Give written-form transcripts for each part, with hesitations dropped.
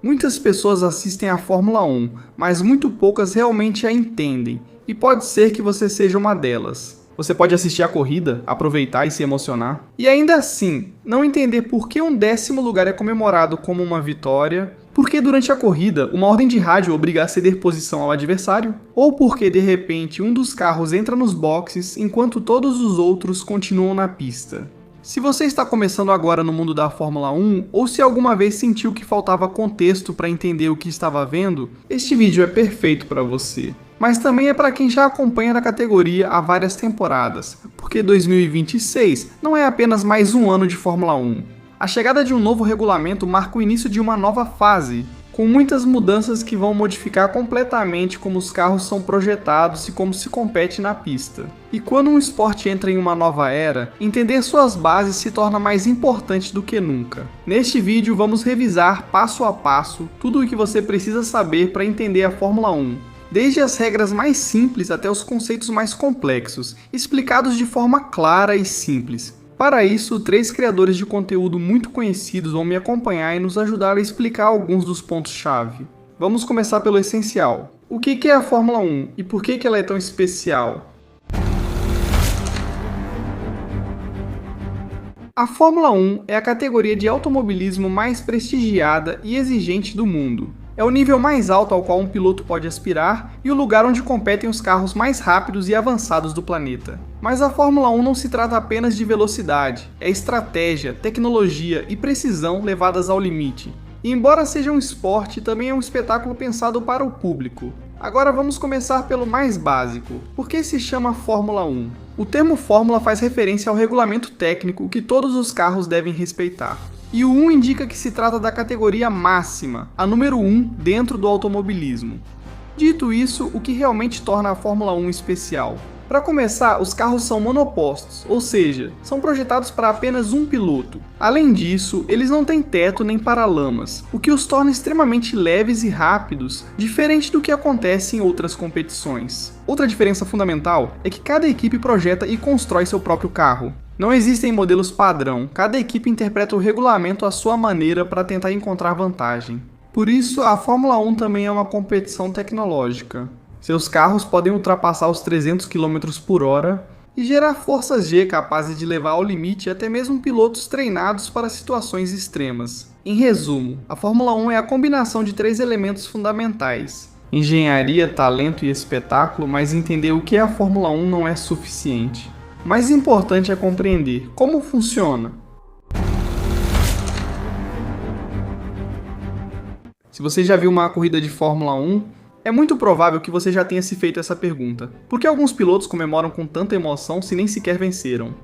Muitas pessoas assistem à Fórmula 1, mas muito poucas realmente a entendem, e pode ser que você seja uma delas. Você pode assistir a corrida, aproveitar e se emocionar, e ainda assim, não entender por que um 10º lugar é comemorado como uma vitória, porque durante a corrida uma ordem de rádio obriga a ceder posição ao adversário, ou porque de repente um dos carros entra nos boxes enquanto todos os outros continuam na pista. Se você está começando agora no mundo da Fórmula 1, ou se alguma vez sentiu que faltava contexto para entender o que estava vendo, este vídeo é perfeito para você. Mas também é para quem já acompanha a categoria há várias temporadas, porque 2026 não é apenas mais um ano de Fórmula 1. A chegada de um novo regulamento marca o início de uma nova fase, com muitas mudanças que vão modificar completamente como os carros são projetados e como se compete na pista. E quando um esporte entra em uma nova era, entender suas bases se torna mais importante do que nunca. Neste vídeo vamos revisar passo a passo tudo o que você precisa saber para entender a Fórmula 1. Desde as regras mais simples até os conceitos mais complexos, explicados de forma clara e simples. Para isso, 3 criadores de conteúdo muito conhecidos vão me acompanhar e nos ajudar a explicar alguns dos pontos-chave. Vamos começar pelo essencial. O que é a Fórmula 1 e por que ela é tão especial? A Fórmula 1 é a categoria de automobilismo mais prestigiada e exigente do mundo. É o nível mais alto ao qual um piloto pode aspirar e o lugar onde competem os carros mais rápidos e avançados do planeta. Mas a Fórmula 1 não se trata apenas de velocidade, é estratégia, tecnologia e precisão levadas ao limite. E embora seja um esporte, também é um espetáculo pensado para o público. Agora vamos começar pelo mais básico. Por que se chama Fórmula 1? O termo Fórmula faz referência ao regulamento técnico que todos os carros devem respeitar. E o 1 indica que se trata da categoria máxima, a número 1 dentro do automobilismo. Dito isso, o que realmente torna a Fórmula 1 especial? Para começar, os carros são monopostos, ou seja, são projetados para apenas um piloto. Além disso, eles não têm teto nem paralamas, o que os torna extremamente leves e rápidos, diferente do que acontece em outras competições. Outra diferença fundamental é que cada equipe projeta e constrói seu próprio carro. Não existem modelos padrão, cada equipe interpreta o regulamento à sua maneira para tentar encontrar vantagem. Por isso, a Fórmula 1 também é uma competição tecnológica. Seus carros podem ultrapassar os 300 km por hora e gerar forças G capazes de levar ao limite até mesmo pilotos treinados para situações extremas. Em resumo, a Fórmula 1 é a combinação de 3 elementos fundamentais: engenharia, talento e espetáculo, mas entender o que é a Fórmula 1 não é suficiente. O mais importante é compreender como funciona. Se você já viu uma corrida de Fórmula 1, é muito provável que você já tenha se feito essa pergunta. Por que alguns pilotos comemoram com tanta emoção se nem sequer venceram?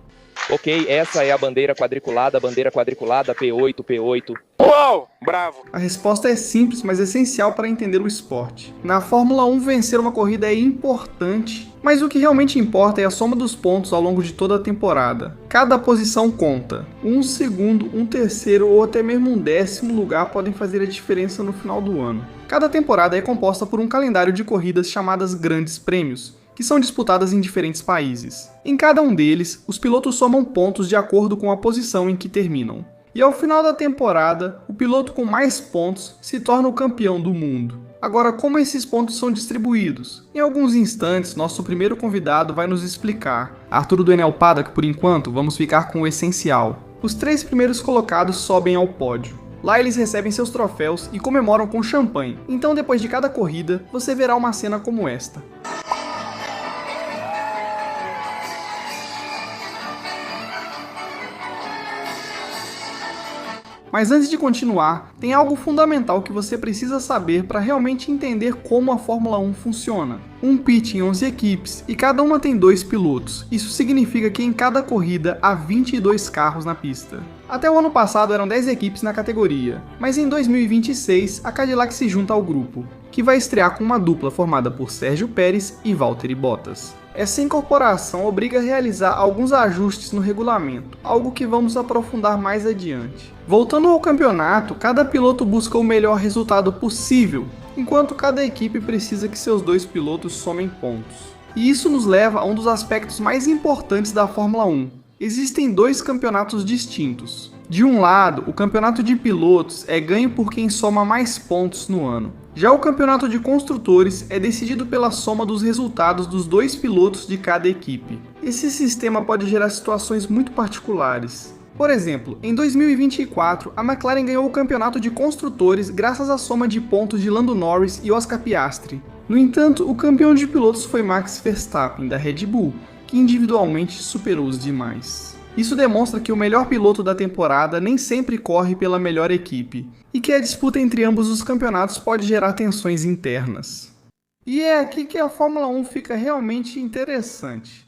Ok, essa é a bandeira quadriculada, P8, P8. Uou, bravo! A resposta é simples, mas essencial para entender o esporte. Na Fórmula 1, vencer uma corrida é importante, mas o que realmente importa é a soma dos pontos ao longo de toda a temporada. Cada posição conta. Um segundo, um terceiro ou até mesmo um 10º lugar podem fazer a diferença no final do ano. Cada temporada é composta por um calendário de corridas chamadas Grandes Prêmios, que são disputadas em diferentes países. Em cada um deles, os pilotos somam pontos de acordo com a posição em que terminam. E ao final da temporada, o piloto com mais pontos se torna o campeão do mundo. Agora, como esses pontos são distribuídos? Em alguns instantes, nosso primeiro convidado vai nos explicar. Arthur do Enel Pada, que por enquanto vamos ficar com o essencial. Os 3 primeiros colocados sobem ao pódio. Lá eles recebem seus troféus e comemoram com champanhe. Então, depois de cada corrida, você verá uma cena como esta. Mas antes de continuar, tem algo fundamental que você precisa saber para realmente entender como a Fórmula 1 funciona. Um pit em 11 equipes e cada uma tem 2 pilotos. Isso significa que em cada corrida há 22 carros na pista. Até o ano passado eram 10 equipes na categoria, mas em 2026 a Cadillac se junta ao grupo, que vai estrear com uma dupla formada por Sérgio Pérez e Valtteri Bottas. Essa incorporação obriga a realizar alguns ajustes no regulamento, algo que vamos aprofundar mais adiante. Voltando ao campeonato, cada piloto busca o melhor resultado possível, enquanto cada equipe precisa que seus 2 pilotos somem pontos. E isso nos leva a um dos aspectos mais importantes da Fórmula 1. Existem dois campeonatos distintos. De um lado, o campeonato de pilotos é ganho por quem soma mais pontos no ano. Já o campeonato de construtores é decidido pela soma dos resultados dos dois pilotos de cada equipe. Esse sistema pode gerar situações muito particulares. Por exemplo, em 2024, a McLaren ganhou o campeonato de construtores graças à soma de pontos de Lando Norris e Oscar Piastri. No entanto, o campeão de pilotos foi Max Verstappen, da Red Bull, que individualmente superou os demais. Isso demonstra que o melhor piloto da temporada nem sempre corre pela melhor equipe, e que a disputa entre ambos os campeonatos pode gerar tensões internas. E é aqui que a Fórmula 1 fica realmente interessante.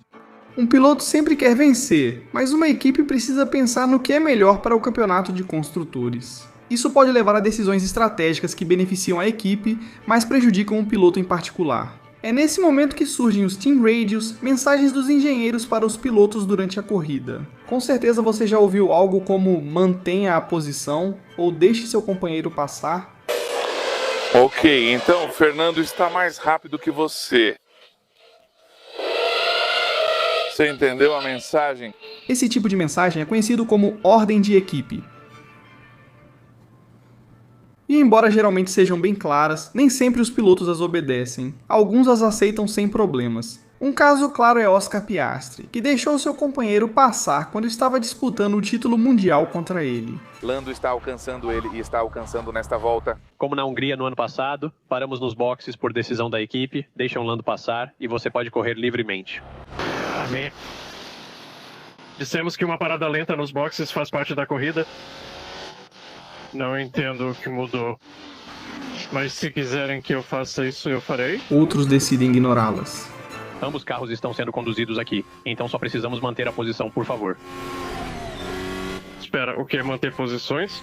Um piloto sempre quer vencer, mas uma equipe precisa pensar no que é melhor para o campeonato de construtores. Isso pode levar a decisões estratégicas que beneficiam a equipe, mas prejudicam um piloto em particular. É nesse momento que surgem os Team Radios, mensagens dos engenheiros para os pilotos durante a corrida. Com certeza você já ouviu algo como mantenha a posição ou deixe seu companheiro passar. Ok, então o Fernando está mais rápido que você. Você entendeu a mensagem? Esse tipo de mensagem é conhecido como ordem de equipe. E embora geralmente sejam bem claras, nem sempre os pilotos as obedecem. Alguns as aceitam sem problemas. Um caso claro é Oscar Piastri, que deixou seu companheiro passar quando estava disputando o título mundial contra ele. Lando está alcançando ele e está alcançando nesta volta. Como na Hungria no ano passado, paramos nos boxes por decisão da equipe, deixam Lando passar e você pode correr livremente. Amém. Dissemos que uma parada lenta nos boxes faz parte da corrida. Não entendo o que mudou. Mas se quiserem que eu faça isso, eu farei. Outros decidem ignorá-las. Ambos carros estão sendo conduzidos aqui, então só precisamos manter a posição, por favor. Espera, o que? Manter posições?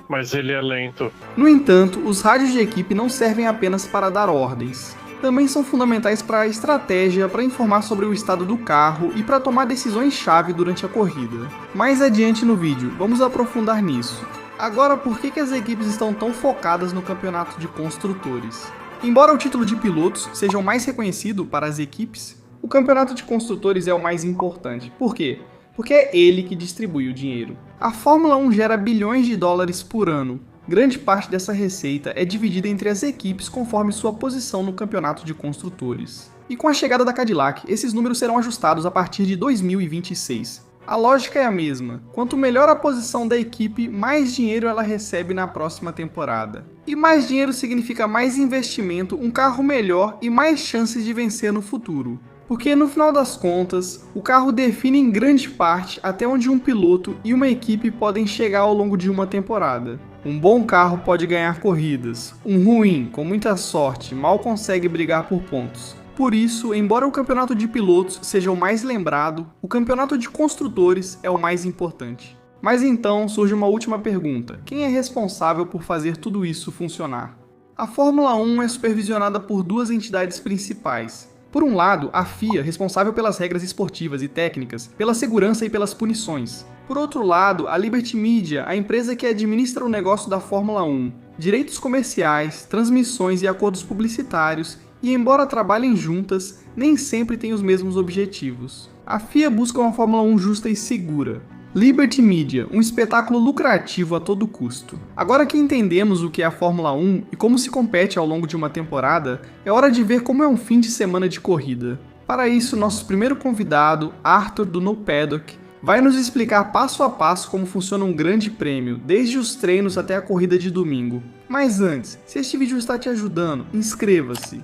Mas ele é lento. No entanto, os rádios de equipe não servem apenas para dar ordens. Também são fundamentais para a estratégia, para informar sobre o estado do carro e para tomar decisões-chave durante a corrida. Mais adiante no vídeo, vamos aprofundar nisso. Agora, por que as equipes estão tão focadas no campeonato de construtores? Embora o título de pilotos seja o mais reconhecido para as equipes, o campeonato de construtores é o mais importante. Por quê? Porque é ele que distribui o dinheiro. A Fórmula 1 gera bilhões de dólares por ano. Grande parte dessa receita é dividida entre as equipes conforme sua posição no campeonato de construtores. E com a chegada da Cadillac, esses números serão ajustados a partir de 2026. A lógica é a mesma. Quanto melhor a posição da equipe, mais dinheiro ela recebe na próxima temporada. E mais dinheiro significa mais investimento, um carro melhor e mais chances de vencer no futuro. Porque no final das contas, o carro define em grande parte até onde um piloto e uma equipe podem chegar ao longo de uma temporada. Um bom carro pode ganhar corridas, um ruim, com muita sorte, mal consegue brigar por pontos. Por isso, embora o campeonato de pilotos seja o mais lembrado, o campeonato de construtores é o mais importante. Mas então surge uma última pergunta: quem é responsável por fazer tudo isso funcionar? A Fórmula 1 é supervisionada por duas entidades principais. Por um lado, a FIA, responsável pelas regras esportivas e técnicas, pela segurança e pelas punições. Por outro lado, a Liberty Media, a empresa que administra o negócio da Fórmula 1, direitos comerciais, transmissões e acordos publicitários, e embora trabalhem juntas, nem sempre têm os mesmos objetivos. A FIA busca uma Fórmula 1 justa e segura. Liberty Media, um espetáculo lucrativo a todo custo. Agora que entendemos o que é a Fórmula 1 e como se compete ao longo de uma temporada, é hora de ver como é um fim de semana de corrida. Para isso, nosso primeiro convidado, Arthur do No Paddock, vai nos explicar passo a passo como funciona um grande prêmio, desde os treinos até a corrida de domingo. Mas antes, se este vídeo está te ajudando, inscreva-se.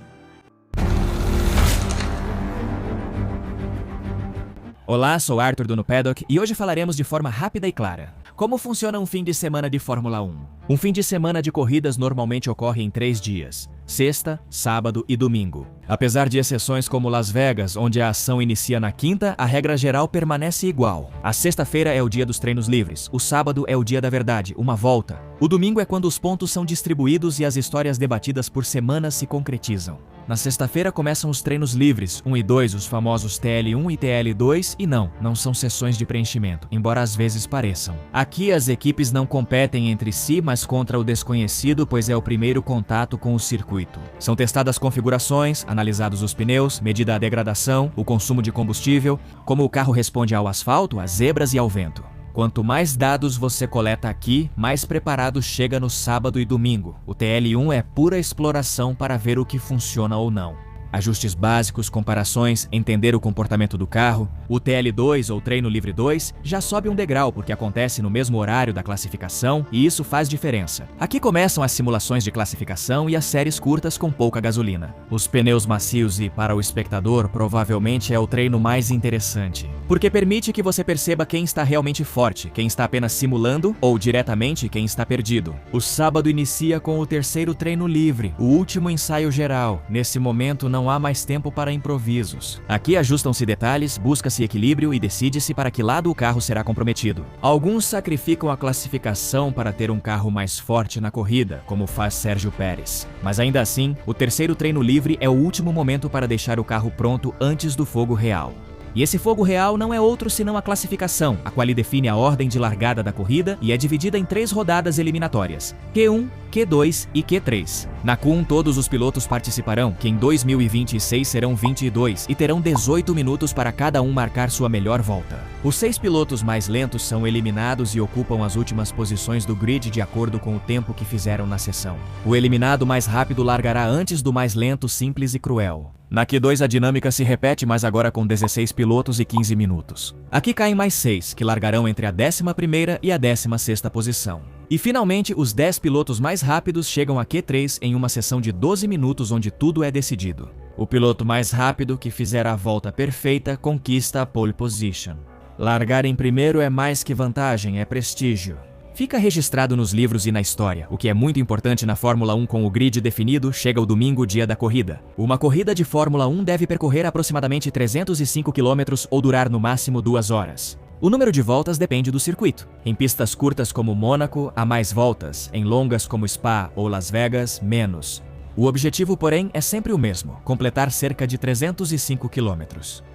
Olá, sou Arthur do No Paddock e hoje falaremos de forma rápida e clara. Como funciona um fim de semana de Fórmula 1? Um fim de semana de corridas normalmente ocorre em 3 dias: sexta, sábado e domingo. Apesar de exceções como Las Vegas, onde a ação inicia na quinta, a regra geral permanece igual. A sexta-feira é o dia dos treinos livres, o sábado é o dia da verdade, uma volta. O domingo é quando os pontos são distribuídos e as histórias debatidas por semanas se concretizam. Na sexta-feira começam os treinos livres, 1 e 2, os famosos TL1 e TL2, e não são sessões de preenchimento, embora às vezes pareçam. Aqui as equipes não competem entre si, mas contra o desconhecido, pois é o primeiro contato com o circuito. São testadas configurações, analisados os pneus, medida a degradação, o consumo de combustível, como o carro responde ao asfalto, às zebras e ao vento. Quanto mais dados você coleta aqui, mais preparado chega no sábado e domingo. O TL1 é pura exploração para ver o que funciona ou não. Ajustes básicos, comparações, entender o comportamento do carro. O TL2 ou Treino Livre 2 já sobe um degrau porque acontece no mesmo horário da classificação e isso faz diferença. Aqui começam as simulações de classificação e as séries curtas com pouca gasolina. Os pneus macios e, para o espectador, provavelmente é o treino mais interessante, porque permite que você perceba quem está realmente forte, quem está apenas simulando ou diretamente quem está perdido. O sábado inicia com o terceiro treino livre, o último ensaio geral. Nesse momento não há mais tempo para improvisos. Aqui ajustam-se detalhes, busca-se equilíbrio e decide-se para que lado o carro será comprometido. Alguns sacrificam a classificação para ter um carro mais forte na corrida, como faz Sérgio Pérez. Mas ainda assim, o terceiro treino livre é o último momento para deixar o carro pronto antes do fogo real. E esse fogo real não é outro senão a classificação, a qual define a ordem de largada da corrida e é dividida em 3 rodadas eliminatórias: Q1, Q2 e Q3. Na Q1 todos os pilotos participarão, que em 2026 serão 22 e terão 18 minutos para cada um marcar sua melhor volta. Os 6 pilotos mais lentos são eliminados e ocupam as últimas posições do grid de acordo com o tempo que fizeram na sessão. O eliminado mais rápido largará antes do mais lento, simples e cruel. Na Q2 a dinâmica se repete, mas agora com 16 pilotos e 15 minutos. Aqui caem mais 6, que largarão entre a 11ª e a 16ª posição. E finalmente, os 10 pilotos mais rápidos chegam a Q3 em uma sessão de 12 minutos onde tudo é decidido. O piloto mais rápido que fizer a volta perfeita conquista a pole position. Largar em primeiro é mais que vantagem, é prestígio. Fica registrado nos livros e na história. O que é muito importante na Fórmula 1 com o grid definido, chega o domingo, dia da corrida. Uma corrida de Fórmula 1 deve percorrer aproximadamente 305 km ou durar no máximo 2 horas. O número de voltas depende do circuito. Em pistas curtas como Mônaco, há mais voltas. Em longas como Spa ou Las Vegas, menos. O objetivo, porém, é sempre o mesmo: completar cerca de 305 km.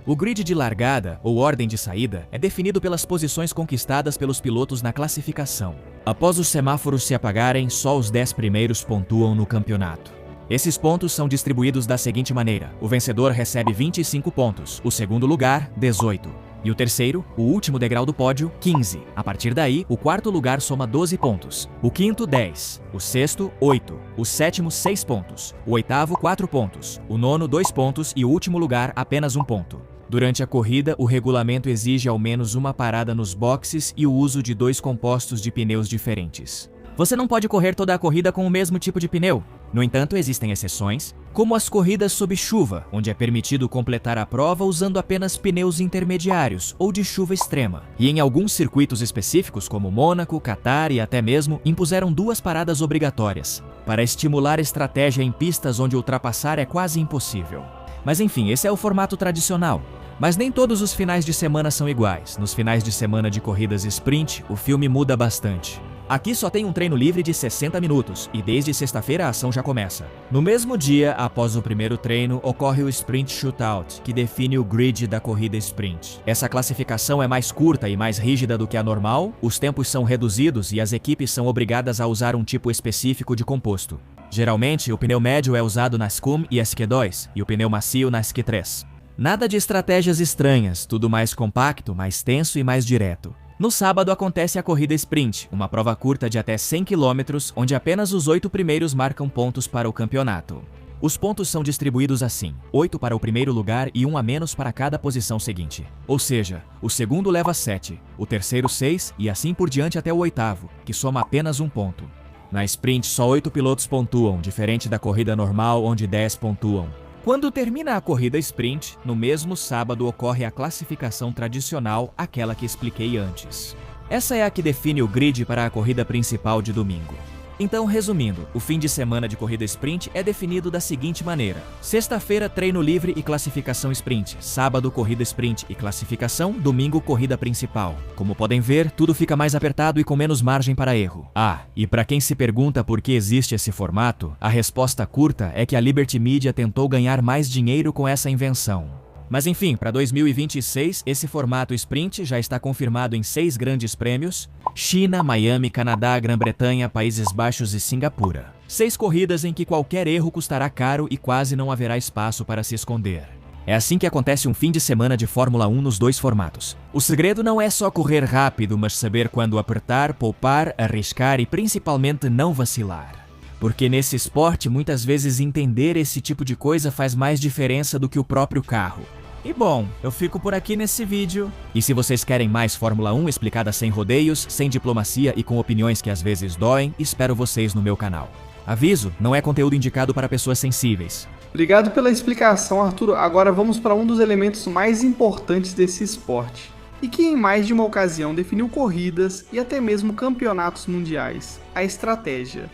O grid de largada, ou ordem de saída, é definido pelas posições conquistadas pelos pilotos na classificação. Após os semáforos se apagarem, só os 10 primeiros pontuam no campeonato. Esses pontos são distribuídos da seguinte maneira: o vencedor recebe 25 pontos, o segundo lugar, 18. E o terceiro, o último degrau do pódio, 15. A partir daí, o quarto lugar soma 12 pontos. O quinto, 10. O sexto, 8. O sétimo, 6 pontos. O oitavo, 4 pontos. O nono, 2 pontos. E o último lugar, apenas 1 ponto. Durante a corrida, o regulamento exige ao menos uma parada nos boxes e o uso de 2 compostos de pneus diferentes. Você não pode correr toda a corrida com o mesmo tipo de pneu. No entanto, existem exceções, como as corridas sob chuva, onde é permitido completar a prova usando apenas pneus intermediários ou de chuva extrema. E em alguns circuitos específicos, como Mônaco, Qatar e até mesmo, impuseram 2 paradas obrigatórias, para estimular estratégia em pistas onde ultrapassar é quase impossível. Mas enfim, esse é o formato tradicional. Mas nem todos os finais de semana são iguais. Nos finais de semana de corridas sprint, o filme muda bastante. Aqui só tem um treino livre de 60 minutos, e desde sexta-feira a ação já começa. No mesmo dia, após o primeiro treino, ocorre o Sprint Shootout, que define o grid da corrida sprint. Essa classificação é mais curta e mais rígida do que a normal, os tempos são reduzidos e as equipes são obrigadas a usar um tipo específico de composto. Geralmente, o pneu médio é usado na SCUM e SQ2, e o pneu macio na SQ3. Nada de estratégias estranhas, tudo mais compacto, mais tenso e mais direto. No sábado acontece a corrida sprint, uma prova curta de até 100 km, onde apenas os 8 primeiros marcam pontos para o campeonato. Os pontos são distribuídos assim: 8 para o primeiro lugar e 1 a menos para cada posição seguinte. Ou seja, o segundo leva 7, o terceiro 6 e assim por diante até o oitavo, que soma apenas 1 ponto. Na sprint só 8 pilotos pontuam, diferente da corrida normal onde 10 pontuam. Quando termina a corrida sprint, no mesmo sábado ocorre a classificação tradicional, aquela que expliquei antes. Essa é a que define o grid para a corrida principal de domingo. Então, resumindo, o fim de semana de corrida sprint é definido da seguinte maneira: sexta-feira, treino livre e classificação sprint. Sábado, corrida sprint e classificação. Domingo, corrida principal. Como podem ver, tudo fica mais apertado e com menos margem para erro. Ah, e para quem se pergunta por que existe esse formato, a resposta curta é que a Liberty Media tentou ganhar mais dinheiro com essa invenção. Mas enfim, para 2026, esse formato sprint já está confirmado em 6 grandes prêmios: China, Miami, Canadá, Grã-Bretanha, Países Baixos e Singapura. 6 corridas em que qualquer erro custará caro e quase não haverá espaço para se esconder. É assim que acontece um fim de semana de Fórmula 1 nos 2 formatos. O segredo não é só correr rápido, mas saber quando apertar, poupar, arriscar e principalmente não vacilar. Porque nesse esporte, muitas vezes entender esse tipo de coisa faz mais diferença do que o próprio carro. E bom, eu fico por aqui nesse vídeo. E se vocês querem mais Fórmula 1 explicada sem rodeios, sem diplomacia e com opiniões que às vezes doem, espero vocês no meu canal. Aviso, não é conteúdo indicado para pessoas sensíveis. Obrigado pela explicação, Arthur. Agora vamos para um dos elementos mais importantes desse esporte, e que em mais de uma ocasião definiu corridas e até mesmo campeonatos mundiais: a estratégia.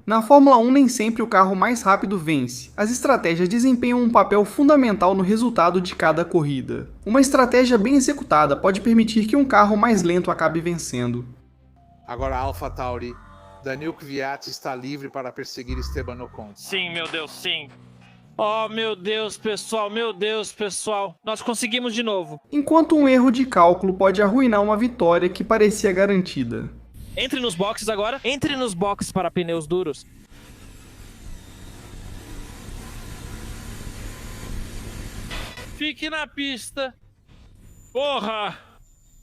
Na Fórmula 1 nem sempre o carro mais rápido vence. As estratégias desempenham um papel fundamental no resultado de cada corrida. Uma estratégia bem executada pode permitir que um carro mais lento acabe vencendo. Agora AlphaTauri, Daniil Kvyat está livre para perseguir Esteban Ocon. Sim, meu Deus, sim. Oh, meu Deus, pessoal. Nós conseguimos de novo. Enquanto um erro de cálculo pode arruinar uma vitória que parecia garantida. Entre nos boxes agora. Entre nos boxes para pneus duros. Fique na pista. Porra!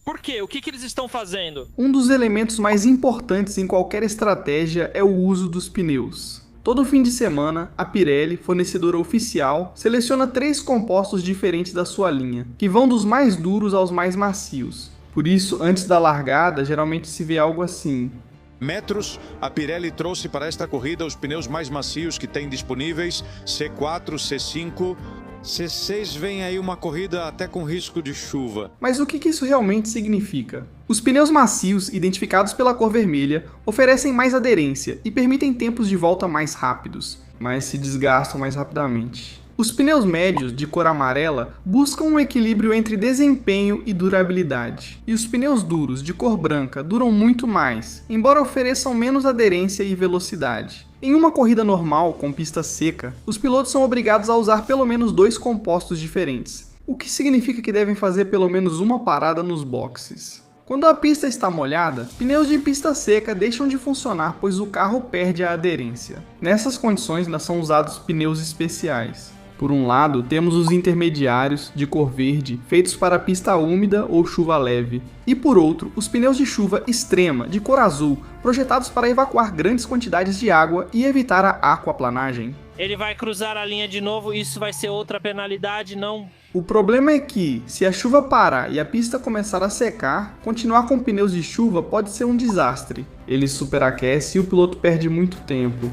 Por quê? O que eles estão fazendo? Um dos elementos mais importantes em qualquer estratégia é o uso dos pneus. Todo fim de semana, a Pirelli, fornecedora oficial, seleciona 3 compostos diferentes da sua linha, que vão dos mais duros aos mais macios. Por isso, antes da largada, geralmente se vê algo assim. Metros, a Pirelli trouxe para esta corrida os pneus mais macios que tem disponíveis, C4, C5, C6 vem aí uma corrida até com risco de chuva. Mas o que isso realmente significa? Os pneus macios, identificados pela cor vermelha, oferecem mais aderência e permitem tempos de volta mais rápidos, mas se desgastam mais rapidamente. Os pneus médios, de cor amarela, buscam um equilíbrio entre desempenho e durabilidade. E os pneus duros, de cor branca, duram muito mais, embora ofereçam menos aderência e velocidade. Em uma corrida normal, com pista seca, os pilotos são obrigados a usar pelo menos 2 compostos diferentes, o que significa que devem fazer pelo menos uma parada nos boxes. Quando a pista está molhada, pneus de pista seca deixam de funcionar, pois o carro perde a aderência. Nessas condições, ainda são usados pneus especiais. Por um lado, temos os intermediários, de cor verde, feitos para pista úmida ou chuva leve. E por outro, os pneus de chuva extrema, de cor azul, projetados para evacuar grandes quantidades de água e evitar a aquaplanagem. Ele vai cruzar a linha de novo, isso vai ser outra penalidade, não? O problema é que, se a chuva parar e a pista começar a secar, continuar com pneus de chuva pode ser um desastre. Ele superaquece e o piloto perde muito tempo.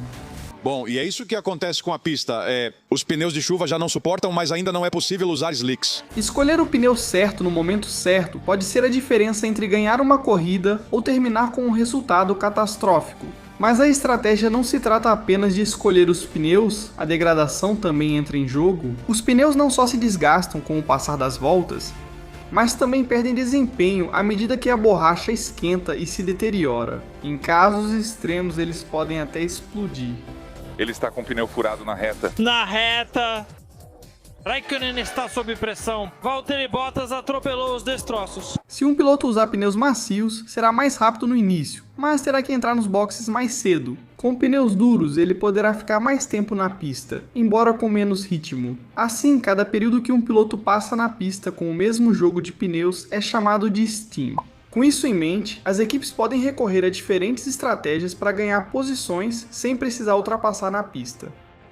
Bom, e é isso que acontece com a pista. Os pneus de chuva já não suportam, mas ainda não é possível usar slicks. Escolher o pneu certo no momento certo pode ser a diferença entre ganhar uma corrida ou terminar com um resultado catastrófico. Mas a estratégia não se trata apenas de escolher os pneus, a degradação também entra em jogo. Os pneus não só se desgastam com o passar das voltas, mas também perdem desempenho à medida que a borracha esquenta e se deteriora. Em casos extremos, eles podem até explodir. Ele está com o pneu furado na reta. Na reta! Raikkonen está sob pressão. Valtteri Bottas atropelou os destroços. Se um piloto usar pneus macios, será mais rápido no início, mas terá que entrar nos boxes mais cedo. Com pneus duros, ele poderá ficar mais tempo na pista, embora com menos ritmo. Assim, cada período que um piloto passa na pista com o mesmo jogo de pneus é chamado de steam. Com isso em mente, as equipes podem recorrer a diferentes estratégias para ganhar posições sem precisar ultrapassar na pista.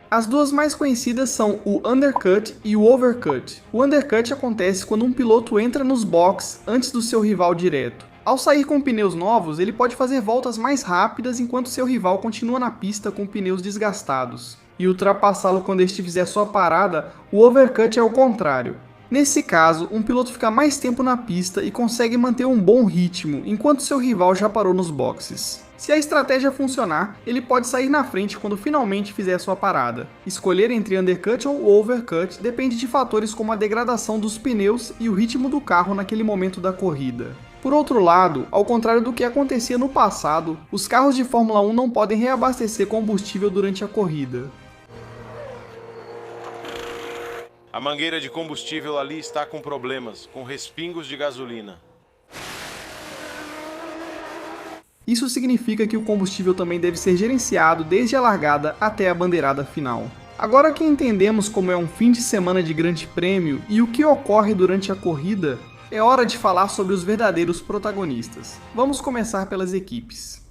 As duas mais conhecidas são o undercut e o overcut. O undercut acontece quando um piloto entra nos boxes antes do seu rival direto. Ao sair com pneus novos, ele pode fazer voltas mais rápidas enquanto seu rival continua na pista com pneus desgastados. E ultrapassá-lo quando este fizer sua parada, o overcut é o contrário. Nesse caso, um piloto fica mais tempo na pista e consegue manter um bom ritmo, enquanto seu rival já parou nos boxes. Se a estratégia funcionar, ele pode sair na frente quando finalmente fizer sua parada. Escolher entre undercut ou overcut depende de fatores como a degradação dos pneus e o ritmo do carro naquele momento da corrida. Por outro lado, ao contrário do que acontecia no passado, os carros de Fórmula 1 não podem reabastecer combustível durante a corrida. A mangueira de combustível ali está com problemas, com respingos de gasolina. Isso significa que o combustível também deve ser gerenciado desde a largada até a bandeirada final. Agora que entendemos como é um fim de semana de grande prêmio e o que ocorre durante a corrida, é hora de falar sobre os verdadeiros protagonistas. Vamos começar pelas equipes.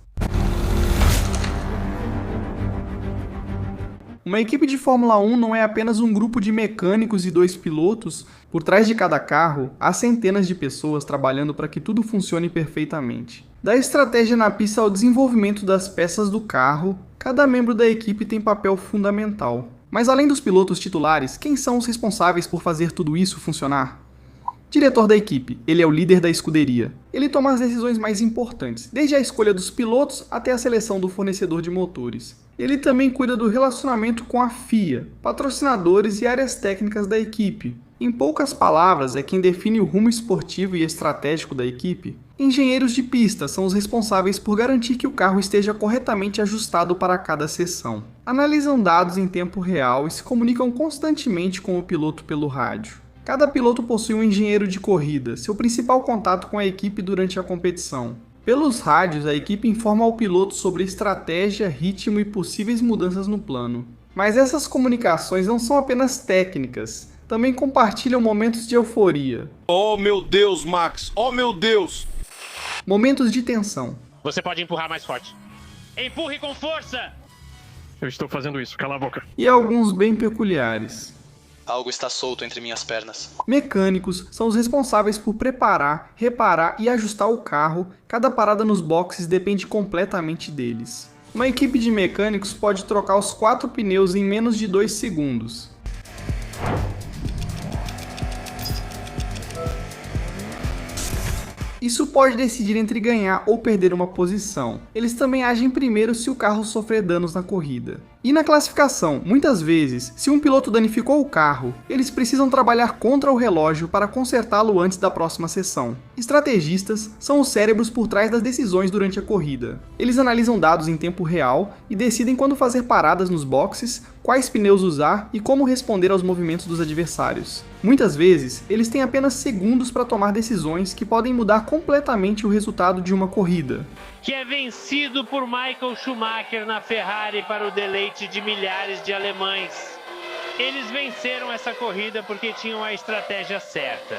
Uma equipe de Fórmula 1 não é apenas um grupo de mecânicos e 2 pilotos. Por trás de cada carro, há centenas de pessoas trabalhando para que tudo funcione perfeitamente. Da estratégia na pista ao desenvolvimento das peças do carro, cada membro da equipe tem papel fundamental. Mas além dos pilotos titulares, quem são os responsáveis por fazer tudo isso funcionar? Diretor da equipe, ele é o líder da escuderia. Ele toma as decisões mais importantes, desde a escolha dos pilotos até a seleção do fornecedor de motores. Ele também cuida do relacionamento com a FIA, patrocinadores e áreas técnicas da equipe. Em poucas palavras, é quem define o rumo esportivo e estratégico da equipe. Engenheiros de pista são os responsáveis por garantir que o carro esteja corretamente ajustado para cada seção. Analisam dados em tempo real e se comunicam constantemente com o piloto pelo rádio. Cada piloto possui um engenheiro de corrida, seu principal contato com a equipe durante a competição. Pelos rádios, a equipe informa ao piloto sobre estratégia, ritmo e possíveis mudanças no plano. Mas essas comunicações não são apenas técnicas, também compartilham momentos de euforia. Oh meu Deus, Max! Oh meu Deus! Momentos de tensão. Você pode empurrar mais forte. Empurre com força! Eu estou fazendo isso, cala a boca. E alguns bem peculiares. Algo está solto entre minhas pernas. Mecânicos são os responsáveis por preparar, reparar e ajustar o carro. Cada parada nos boxes depende completamente deles. Uma equipe de mecânicos pode trocar os 4 pneus em menos de 2 segundos. Isso pode decidir entre ganhar ou perder uma posição. Eles também agem primeiro se o carro sofrer danos na corrida. E na classificação, muitas vezes, se um piloto danificou o carro, eles precisam trabalhar contra o relógio para consertá-lo antes da próxima sessão. Estrategistas são os cérebros por trás das decisões durante a corrida. Eles analisam dados em tempo real e decidem quando fazer paradas nos boxes, quais pneus usar e como responder aos movimentos dos adversários. Muitas vezes, eles têm apenas segundos para tomar decisões que podem mudar completamente o resultado de uma corrida. Que é vencido por Michael Schumacher na Ferrari para o deleite de milhares de alemães. Eles venceram essa corrida porque tinham a estratégia certa.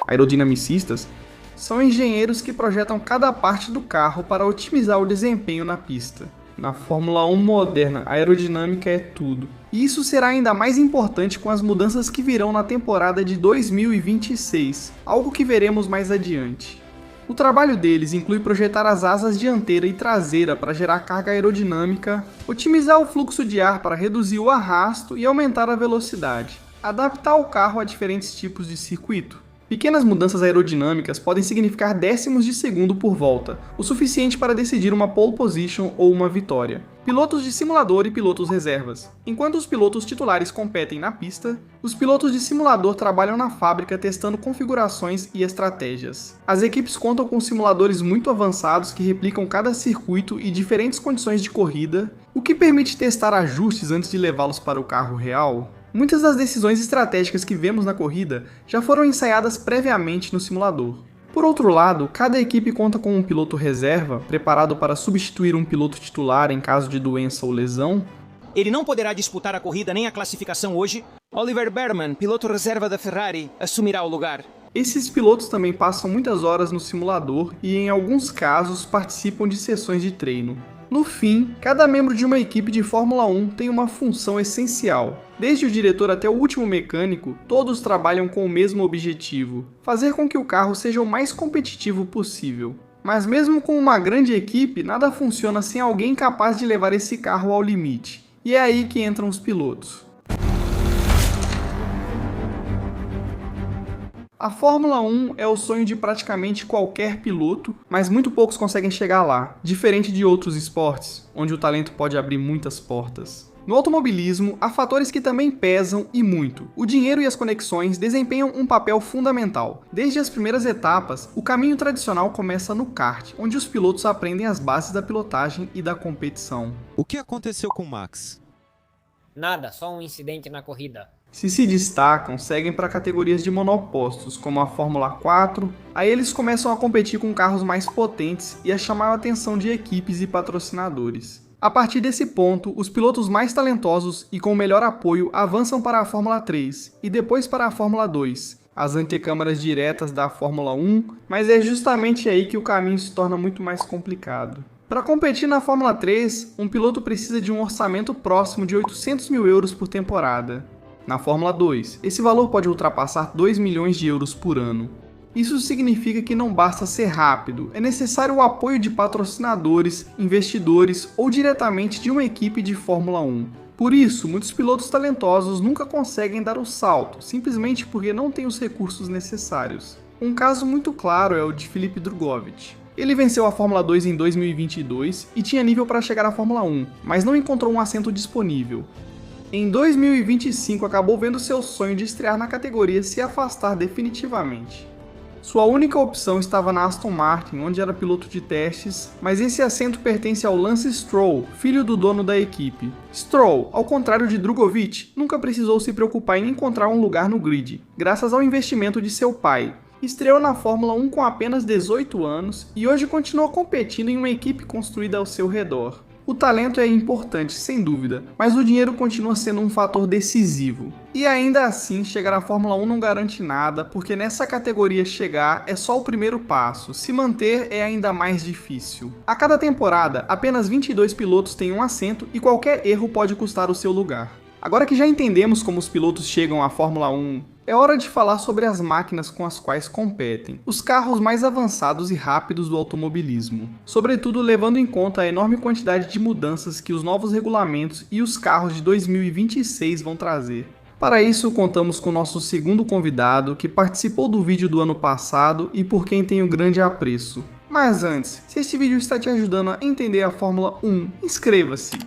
Aerodinamicistas são engenheiros que projetam cada parte do carro para otimizar o desempenho na pista. Na Fórmula 1 moderna, a aerodinâmica é tudo. E isso será ainda mais importante com as mudanças que virão na temporada de 2026, algo que veremos mais adiante. O trabalho deles inclui projetar as asas dianteira e traseira para gerar carga aerodinâmica, otimizar o fluxo de ar para reduzir o arrasto e aumentar a velocidade, adaptar o carro a diferentes tipos de circuito. Pequenas mudanças aerodinâmicas podem significar décimos de segundo por volta, o suficiente para decidir uma pole position ou uma vitória. Pilotos de simulador e pilotos reservas. Enquanto os pilotos titulares competem na pista, os pilotos de simulador trabalham na fábrica testando configurações e estratégias. As equipes contam com simuladores muito avançados que replicam cada circuito e diferentes condições de corrida, o que permite testar ajustes antes de levá-los para o carro real. Muitas das decisões estratégicas que vemos na corrida já foram ensaiadas previamente no simulador. Por outro lado, cada equipe conta com um piloto reserva, preparado para substituir um piloto titular em caso de doença ou lesão. Ele não poderá disputar a corrida nem a classificação hoje. Oliver Behrman, piloto reserva da Ferrari, assumirá o lugar. Esses pilotos também passam muitas horas no simulador e, em alguns casos, participam de sessões de treino. No fim, cada membro de uma equipe de Fórmula 1 tem uma função essencial. Desde o diretor até o último mecânico, todos trabalham com o mesmo objetivo: fazer com que o carro seja o mais competitivo possível. Mas mesmo com uma grande equipe, nada funciona sem alguém capaz de levar esse carro ao limite. E é aí que entram os pilotos. A Fórmula 1 é o sonho de praticamente qualquer piloto, mas muito poucos conseguem chegar lá, diferente de outros esportes, onde o talento pode abrir muitas portas. No automobilismo, há fatores que também pesam e muito. O dinheiro e as conexões desempenham um papel fundamental. Desde as primeiras etapas, o caminho tradicional começa no kart, onde os pilotos aprendem as bases da pilotagem e da competição. O que aconteceu com Max? Nada, só um incidente na corrida. Se destacam, seguem para categorias de monopostos, como a Fórmula 4, aí eles começam a competir com carros mais potentes e a chamar a atenção de equipes e patrocinadores. A partir desse ponto, os pilotos mais talentosos e com melhor apoio avançam para a Fórmula 3 e depois para a Fórmula 2, as antecâmaras diretas da Fórmula 1, mas é justamente aí que o caminho se torna muito mais complicado. Para competir na Fórmula 3, um piloto precisa de um orçamento próximo de 800 mil euros por temporada. Na Fórmula 2, esse valor pode ultrapassar 2 milhões de euros por ano. Isso significa que não basta ser rápido, é necessário o apoio de patrocinadores, investidores ou diretamente de uma equipe de Fórmula 1. Por isso, muitos pilotos talentosos nunca conseguem dar o salto, simplesmente porque não têm os recursos necessários. Um caso muito claro é o de Filipe Drugovich. Ele venceu a Fórmula 2 em 2022 e tinha nível para chegar à Fórmula 1, mas não encontrou um assento disponível. Em 2025 acabou vendo seu sonho de estrear na categoria se afastar definitivamente. Sua única opção estava na Aston Martin, onde era piloto de testes, mas esse assento pertence ao Lance Stroll, filho do dono da equipe. Stroll, ao contrário de Drugovich, nunca precisou se preocupar em encontrar um lugar no grid, graças ao investimento de seu pai. Estreou na Fórmula 1 com apenas 18 anos e hoje continua competindo em uma equipe construída ao seu redor. O talento é importante, sem dúvida, mas o dinheiro continua sendo um fator decisivo. E ainda assim, chegar à Fórmula 1 não garante nada, porque nessa categoria chegar é só o primeiro passo, se manter é ainda mais difícil. A cada temporada, apenas 22 pilotos têm um assento e qualquer erro pode custar o seu lugar. Agora que já entendemos como os pilotos chegam à Fórmula 1, é hora de falar sobre as máquinas com as quais competem, os carros mais avançados e rápidos do automobilismo, sobretudo levando em conta a enorme quantidade de mudanças que os novos regulamentos e os carros de 2026 vão trazer. Para isso, contamos com nosso segundo convidado, que participou do vídeo do ano passado e por quem tenho grande apreço. Mas antes, se este vídeo está te ajudando a entender a Fórmula 1, inscreva-se!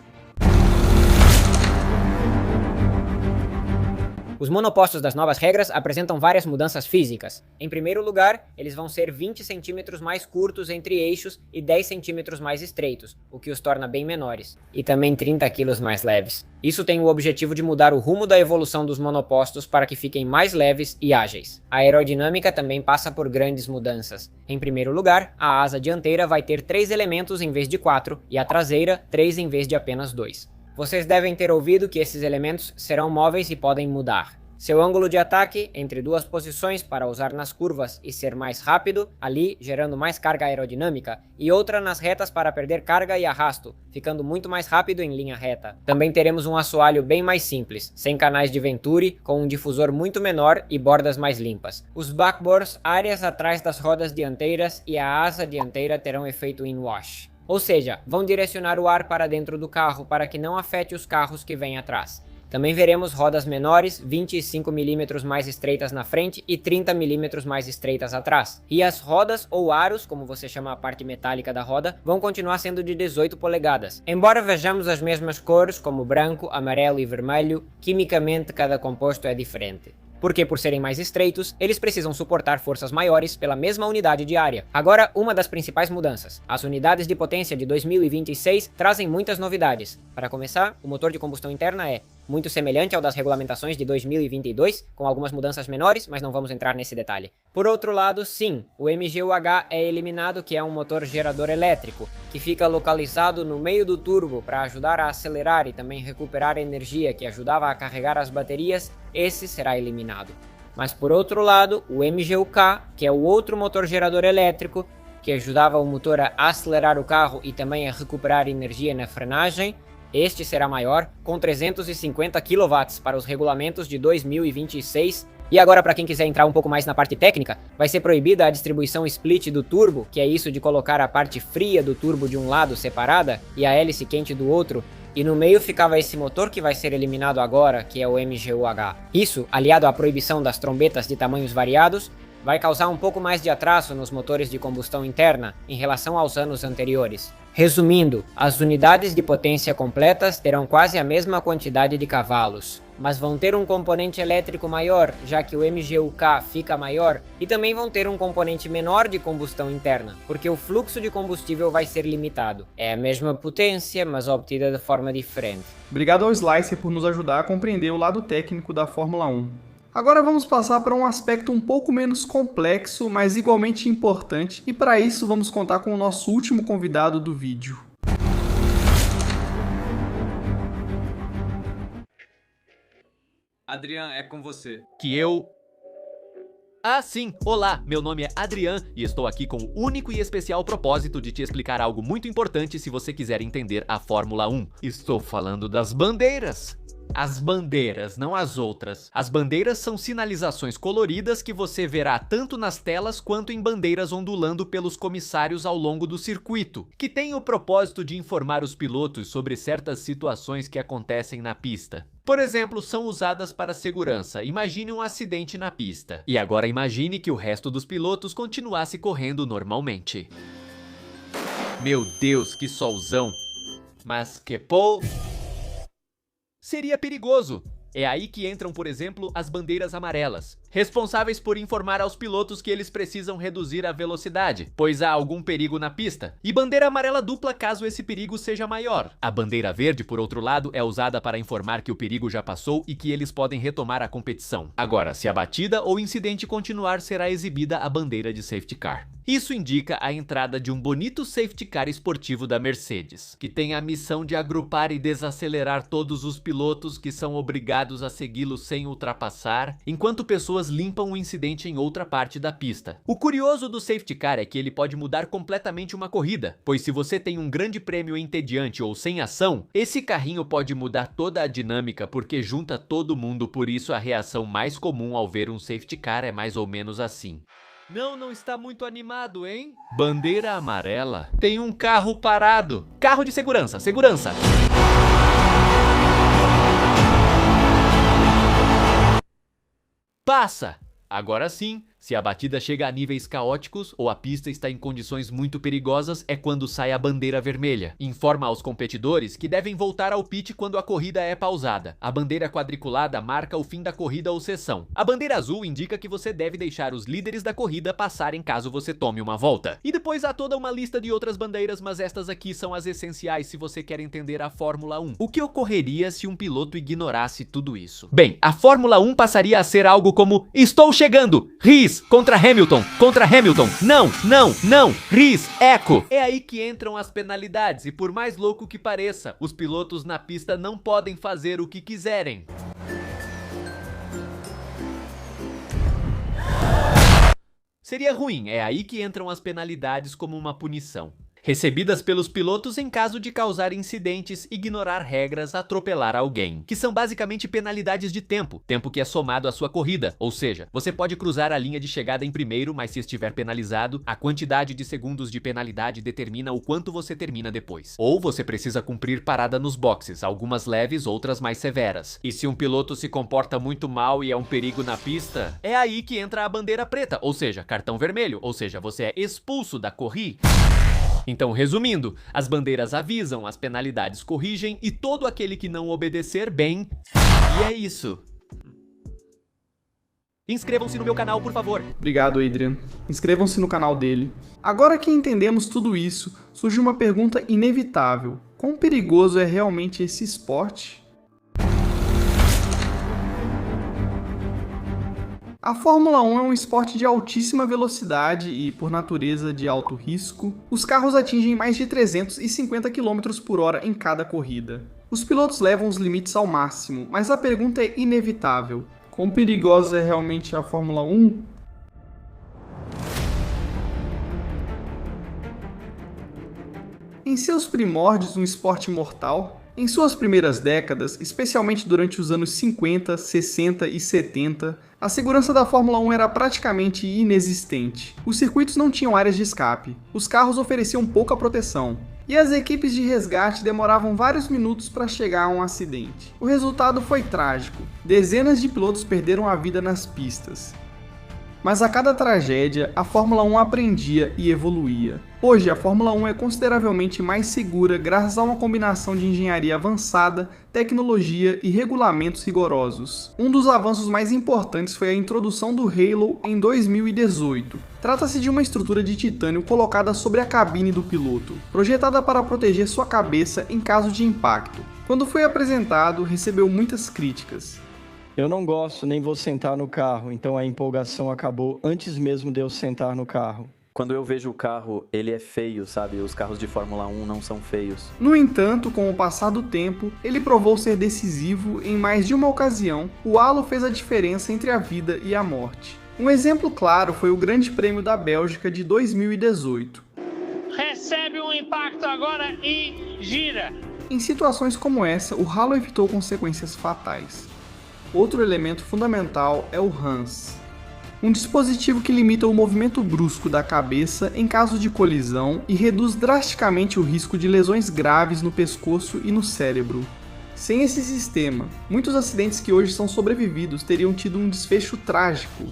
Os monopostos das novas regras apresentam várias mudanças físicas. Em primeiro lugar, eles vão ser 20 centímetros mais curtos entre eixos e 10 centímetros mais estreitos, o que os torna bem menores, e também 30 quilos mais leves. Isso tem o objetivo de mudar o rumo da evolução dos monopostos para que fiquem mais leves e ágeis. A aerodinâmica também passa por grandes mudanças. Em primeiro lugar, a asa dianteira vai ter 3 elementos em vez de 4, e a traseira 3 em vez de apenas 2. Vocês devem ter ouvido que esses elementos serão móveis e podem mudar. Seu ângulo de ataque entre duas posições para usar nas curvas e ser mais rápido, ali gerando mais carga aerodinâmica, e outra nas retas para perder carga e arrasto, ficando muito mais rápido em linha reta. Também teremos um assoalho bem mais simples, sem canais de Venturi, com um difusor muito menor e bordas mais limpas. Os backbores, áreas atrás das rodas dianteiras e a asa dianteira terão efeito in-wash. Ou seja, vão direcionar o ar para dentro do carro para que não afete os carros que vêm atrás. Também veremos rodas menores, 25 mm mais estreitas na frente e 30 mm mais estreitas atrás. E as rodas ou aros, como você chama a parte metálica da roda, vão continuar sendo de 18 polegadas. Embora vejamos as mesmas cores, como branco, amarelo e vermelho, quimicamente cada composto é diferente. Porque por serem mais estreitos, eles precisam suportar forças maiores pela mesma unidade de área. Agora, uma das principais mudanças. As unidades de potência de 2026 trazem muitas novidades. Para começar, o motor de combustão interna é muito semelhante ao das regulamentações de 2022, com algumas mudanças menores, mas não vamos entrar nesse detalhe. Por outro lado, sim, o MGU-H é eliminado, que é um motor gerador elétrico, que fica localizado no meio do turbo para ajudar a acelerar e também recuperar energia que ajudava a carregar as baterias. Esse será eliminado. Mas por outro lado, o MGU-K, que é o outro motor gerador elétrico, que ajudava o motor a acelerar o carro e também a recuperar energia na frenagem, este será maior, com 350 kW para os regulamentos de 2026. E agora, para quem quiser entrar um pouco mais na parte técnica, vai ser proibida a distribuição split do turbo, que é isso de colocar a parte fria do turbo de um lado separada e a hélice quente do outro, e no meio ficava esse motor que vai ser eliminado agora, que é o MGU-H. Isso, aliado à proibição das trombetas de tamanhos variados, vai causar um pouco mais de atraso nos motores de combustão interna em relação aos anos anteriores. Resumindo, as unidades de potência completas terão quase a mesma quantidade de cavalos, mas vão ter um componente elétrico maior, já que o MGU-K fica maior, e também vão ter um componente menor de combustão interna, porque o fluxo de combustível vai ser limitado. É a mesma potência, mas obtida de forma diferente. Obrigado ao Slicer por nos ajudar a compreender o lado técnico da Fórmula 1. Agora vamos passar para um aspecto um pouco menos complexo, mas igualmente importante, e para isso vamos contar com o nosso último convidado do vídeo. Adrian, é com você. Ah, sim! Olá, meu nome é Adrian e estou aqui com o único e especial propósito de te explicar algo muito importante se você quiser entender a Fórmula 1. Estou falando das bandeiras. As bandeiras, não as outras. As bandeiras são sinalizações coloridas que você verá tanto nas telas quanto em bandeiras ondulando pelos comissários ao longo do circuito, que tem o propósito de informar os pilotos sobre certas situações que acontecem na pista. Por exemplo, são usadas para segurança. Imagine um acidente na pista. E agora imagine que o resto dos pilotos continuasse correndo normalmente. Meu Deus, que solzão! Mas que seria perigoso. É aí que entram, por exemplo, as bandeiras amarelas, responsáveis por informar aos pilotos que eles precisam reduzir a velocidade, pois há algum perigo na pista, e bandeira amarela dupla caso esse perigo seja maior. A bandeira verde, por outro lado, é usada para informar que o perigo já passou e que eles podem retomar a competição. Agora, se a batida ou incidente continuar, será exibida a bandeira de safety car. Isso indica a entrada de um bonito safety car esportivo da Mercedes, que tem a missão de agrupar e desacelerar todos os pilotos que são obrigados a segui-lo sem ultrapassar, enquanto pessoas limpam o incidente em outra parte da pista. O curioso do safety car é que ele pode mudar completamente uma corrida, pois se você tem um grande prêmio entediante ou sem ação, esse carrinho pode mudar toda a dinâmica porque junta todo mundo, por isso a reação mais comum ao ver um safety car é mais ou menos assim. Não está muito animado, hein? Bandeira amarela. Tem um carro parado. Carro de segurança, segurança. Passa! Agora sim, se a batida chega a níveis caóticos ou a pista está em condições muito perigosas, é quando sai a bandeira vermelha. Informa aos competidores que devem voltar ao pit quando a corrida é pausada. A bandeira quadriculada marca o fim da corrida ou sessão. A bandeira azul indica que você deve deixar os líderes da corrida passarem caso você tome uma volta. E depois há toda uma lista de outras bandeiras, mas estas aqui são as essenciais se você quer entender a Fórmula 1. O que ocorreria se um piloto ignorasse tudo isso? Bem, a Fórmula 1 passaria a ser algo como: estou chegando! Riz! Contra Hamilton! Contra Hamilton! Não! Riz! Eco! É aí que entram as penalidades e, por mais louco que pareça, os pilotos na pista não podem fazer o que quiserem. Seria ruim, é aí que entram as penalidades como uma punição. Recebidas pelos pilotos em caso de causar incidentes, ignorar regras, atropelar alguém, que são basicamente penalidades de tempo que é somado à sua corrida, ou seja, você pode cruzar a linha de chegada em primeiro, mas se estiver penalizado, a quantidade de segundos de penalidade determina o quanto você termina depois. Ou você precisa cumprir parada nos boxes, algumas leves, outras mais severas. E se um piloto se comporta muito mal e é um perigo na pista, é aí que entra a bandeira preta, ou seja, cartão vermelho, ou seja, você é expulso da corrida. Então, resumindo, as bandeiras avisam, as penalidades corrigem e todo aquele que não obedecer, bem... E é isso. Inscrevam-se no meu canal, por favor. Obrigado, Adrian. Inscrevam-se no canal dele. Agora que entendemos tudo isso, surge uma pergunta inevitável. Quão perigoso é realmente esse esporte? A Fórmula 1 é um esporte de altíssima velocidade e, por natureza, de alto risco. Os carros atingem mais de 350 km por hora em cada corrida. Os pilotos levam os limites ao máximo, mas a pergunta é inevitável. Quão perigosa é realmente a Fórmula 1? Em seus primórdios, um esporte mortal, em suas primeiras décadas, especialmente durante os anos 50, 60 e 70, a segurança da Fórmula 1 era praticamente inexistente. Os circuitos não tinham áreas de escape, os carros ofereciam pouca proteção, e as equipes de resgate demoravam vários minutos para chegar a um acidente. O resultado foi trágico, dezenas de pilotos perderam a vida nas pistas. Mas a cada tragédia, a Fórmula 1 aprendia e evoluía. Hoje, a Fórmula 1 é consideravelmente mais segura graças a uma combinação de engenharia avançada, tecnologia e regulamentos rigorosos. Um dos avanços mais importantes foi a introdução do Halo em 2018. Trata-se de uma estrutura de titânio colocada sobre a cabine do piloto, projetada para proteger sua cabeça em caso de impacto. Quando foi apresentado, recebeu muitas críticas. Eu não gosto nem vou sentar no carro, então a empolgação acabou antes mesmo de eu sentar no carro. Quando eu vejo o carro, ele é feio, sabe? Os carros de Fórmula 1 não são feios. No entanto, com o passar do tempo, ele provou ser decisivo em mais de uma ocasião. O halo fez a diferença entre a vida e a morte. Um exemplo claro foi o Grande Prêmio da Bélgica de 2018. Recebe um impacto agora e gira. Em situações como essa, o halo evitou consequências fatais. Outro elemento fundamental é o HANS, um dispositivo que limita o movimento brusco da cabeça em caso de colisão e reduz drasticamente o risco de lesões graves no pescoço e no cérebro. Sem esse sistema, muitos acidentes que hoje são sobrevividos teriam tido um desfecho trágico.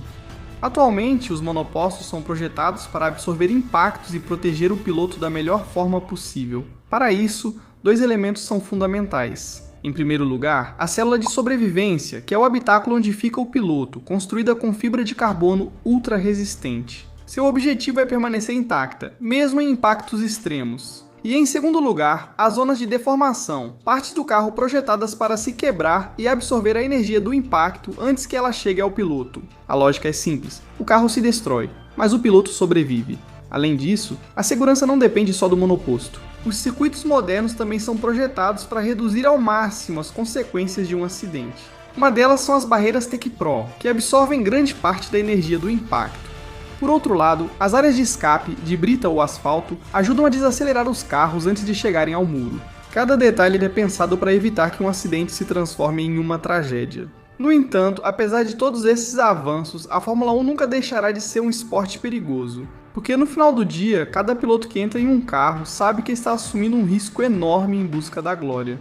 Atualmente, os monopostos são projetados para absorver impactos e proteger o piloto da melhor forma possível. Para isso, dois elementos são fundamentais. Em primeiro lugar, a célula de sobrevivência, que é o habitáculo onde fica o piloto, construída com fibra de carbono ultra resistente. Seu objetivo é permanecer intacta, mesmo em impactos extremos. E em segundo lugar, as zonas de deformação, partes do carro projetadas para se quebrar e absorver a energia do impacto antes que ela chegue ao piloto. A lógica é simples, o carro se destrói, mas o piloto sobrevive. Além disso, a segurança não depende só do monoposto. Os circuitos modernos também são projetados para reduzir ao máximo as consequências de um acidente. Uma delas são as barreiras TecPro, que absorvem grande parte da energia do impacto. Por outro lado, as áreas de escape, de brita ou asfalto, ajudam a desacelerar os carros antes de chegarem ao muro. Cada detalhe é pensado para evitar que um acidente se transforme em uma tragédia. No entanto, apesar de todos esses avanços, a Fórmula 1 nunca deixará de ser um esporte perigoso. Porque no final do dia, cada piloto que entra em um carro sabe que está assumindo um risco enorme em busca da glória.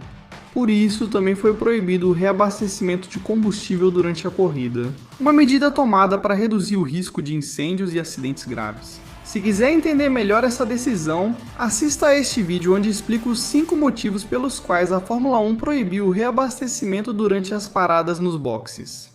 Por isso, também foi proibido o reabastecimento de combustível durante a corrida. Uma medida tomada para reduzir o risco de incêndios e acidentes graves. Se quiser entender melhor essa decisão, assista a este vídeo onde explico os 5 motivos pelos quais a Fórmula 1 proibiu o reabastecimento durante as paradas nos boxes.